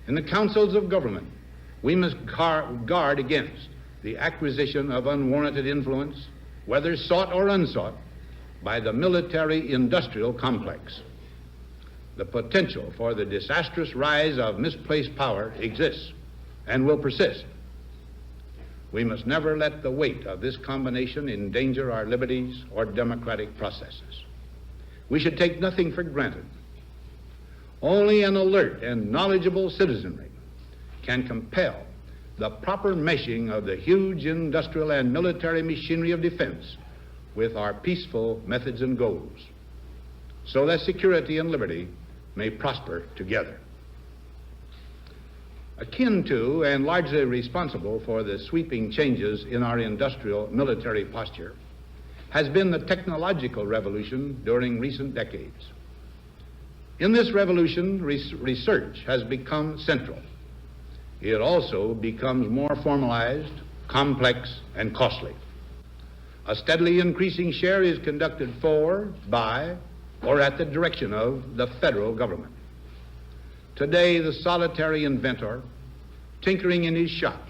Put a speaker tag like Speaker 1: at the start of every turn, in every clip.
Speaker 1: In the councils of government, we must guard against the acquisition of unwarranted influence, whether sought or unsought, by the military-industrial complex. The potential for the disastrous rise of misplaced power exists and will persist. We must never let the weight of this combination endanger our liberties or democratic processes. We should take nothing for granted. Only an alert and knowledgeable citizenry can compel the proper meshing of the huge industrial and military machinery of defense with our peaceful methods and goals, so that security and liberty may prosper together. Akin to and largely responsible for the sweeping changes in our industrial military posture has been the technological revolution during recent decades. In this revolution, research has become central. It also becomes more formalized, complex, and costly. A steadily increasing share is conducted for, by, or at the direction of the federal government. Today, the solitary inventor, tinkering in his shop,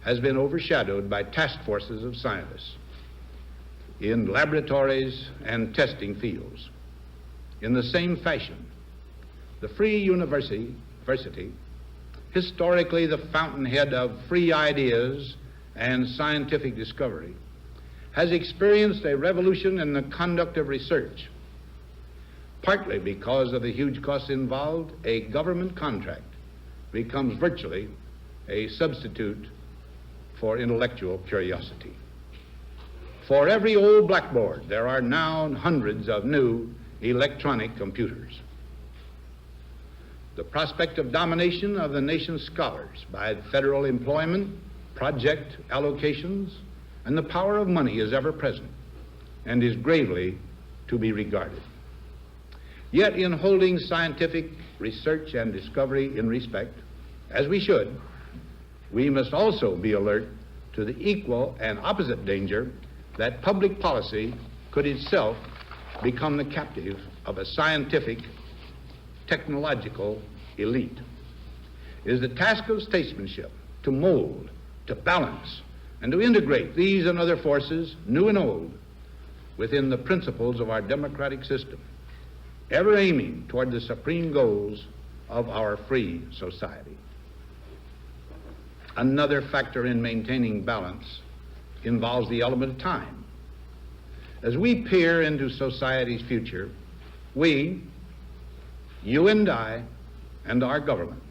Speaker 1: has been overshadowed by task forces of scientists in laboratories and testing fields. In the same fashion, the free university, historically the fountainhead of free ideas and scientific discovery, has experienced a revolution in the conduct of research. Partly because of the huge costs involved, a government contract becomes virtually a substitute for intellectual curiosity. For every old blackboard, there are now hundreds of new electronic computers. The prospect of domination of the nation's scholars by federal employment, project allocations, and the power of money is ever present and is gravely to be regarded. Yet in holding scientific research and discovery in respect, as we should, we must also be alert to the equal and opposite danger that public policy could itself become the captive of a scientific, technological elite. It is the task of statesmanship to mold, to balance, and to integrate these and other forces, new and old, within the principles of our democratic system, ever aiming toward the supreme goals of our free society. Another factor in maintaining balance involves the element of time. As we peer into society's future, we, you and I, and our government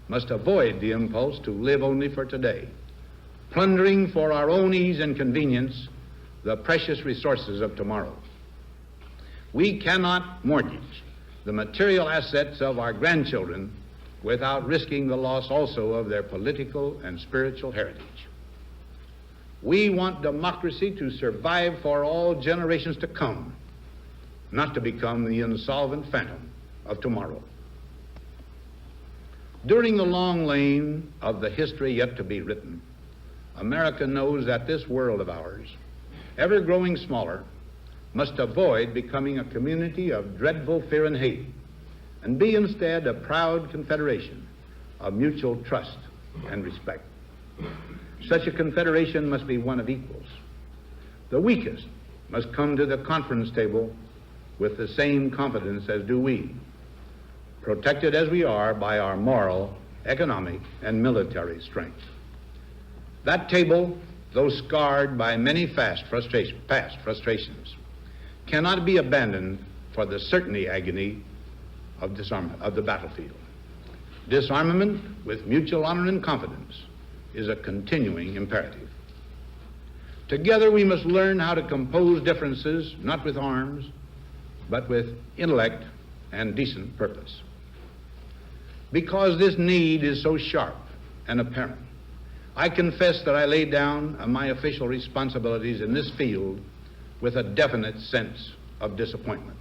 Speaker 1: must avoid the impulse to live only for today, plundering for our own ease and convenience the precious resources of tomorrow. We cannot mortgage the material assets of our grandchildren without risking the loss also of their political and spiritual heritage. We want democracy to survive for all generations to come, not to become the insolvent phantom of tomorrow. During the long lane of the history yet to be written, America knows that this world of ours, ever growing smaller, must avoid becoming a community of dreadful fear and hate, and be instead a proud confederation of mutual trust and respect. Such a confederation must be one of equals. The weakest must come to the conference table with the same confidence as do we, protected as we are by our moral, economic, and military strength. That table, though scarred by many past frustrations, cannot be abandoned for the certainty agony of disarmament of the battlefield. Disarmament with mutual honor and confidence is a continuing imperative. Together we must learn how to compose differences, not with arms, but with intellect and decent purpose. Because this need is so sharp and apparent, I confess that I lay down my official responsibilities in this field with a definite sense of disappointment.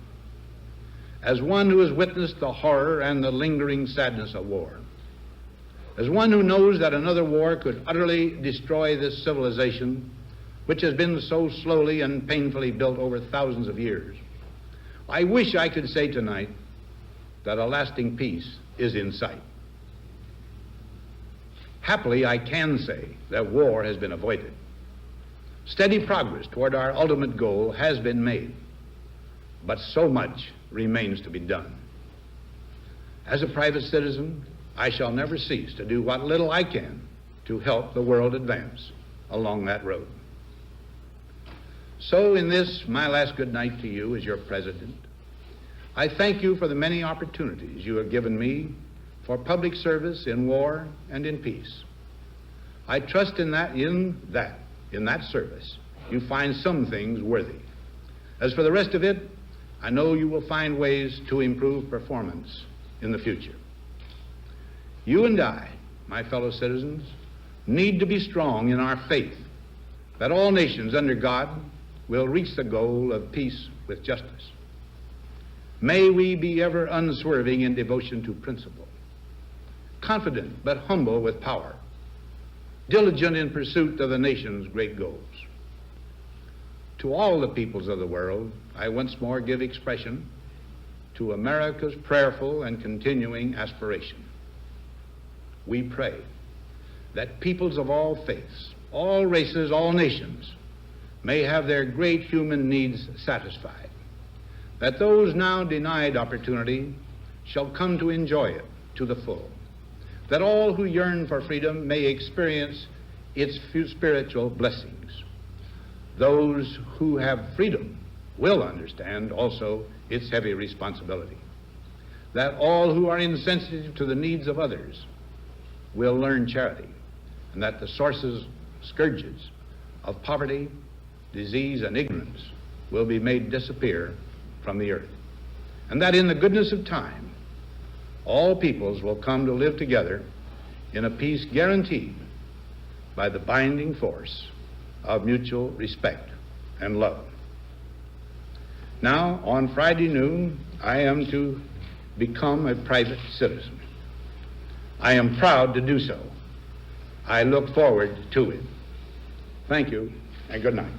Speaker 1: As one who has witnessed the horror and the lingering sadness of war, as one who knows that another war could utterly destroy this civilization, which has been so slowly and painfully built over thousands of years, I wish I could say tonight that a lasting peace is in sight. Happily, I can say that war has been avoided. Steady progress toward our ultimate goal has been made, but so much remains to be done. As a private citizen, I shall never cease to do what little I can to help the world advance along that road. So in this, my last good night to you as your president, I thank you for the many opportunities you have given me for public service in war and in peace. I trust in that service, you find some things worthy. As for the rest of it, I know you will find ways to improve performance in the future. You and I, my fellow citizens, need to be strong in our faith that all nations under God will reach the goal of peace with justice. May we be ever unswerving in devotion to principle, confident but humble with power, diligent in pursuit of the nation's great goals. To all the peoples of the world, I once more give expression to America's prayerful and continuing aspiration. We pray that peoples of all faiths, all races, all nations may have their great human needs satisfied, that those now denied opportunity shall come to enjoy it to the full, that all who yearn for freedom may experience its spiritual blessings. Those who have freedom will understand also its heavy responsibility, that all who are insensitive to the needs of others will learn charity, and that the scourges of poverty, disease, and ignorance will be made disappear from the earth, and that in the goodness of time, all peoples will come to live together in a peace guaranteed by the binding force of mutual respect and love. Now, on Friday noon, I am to become a private citizen. I am proud to do so. I look forward to it. Thank you, and good night.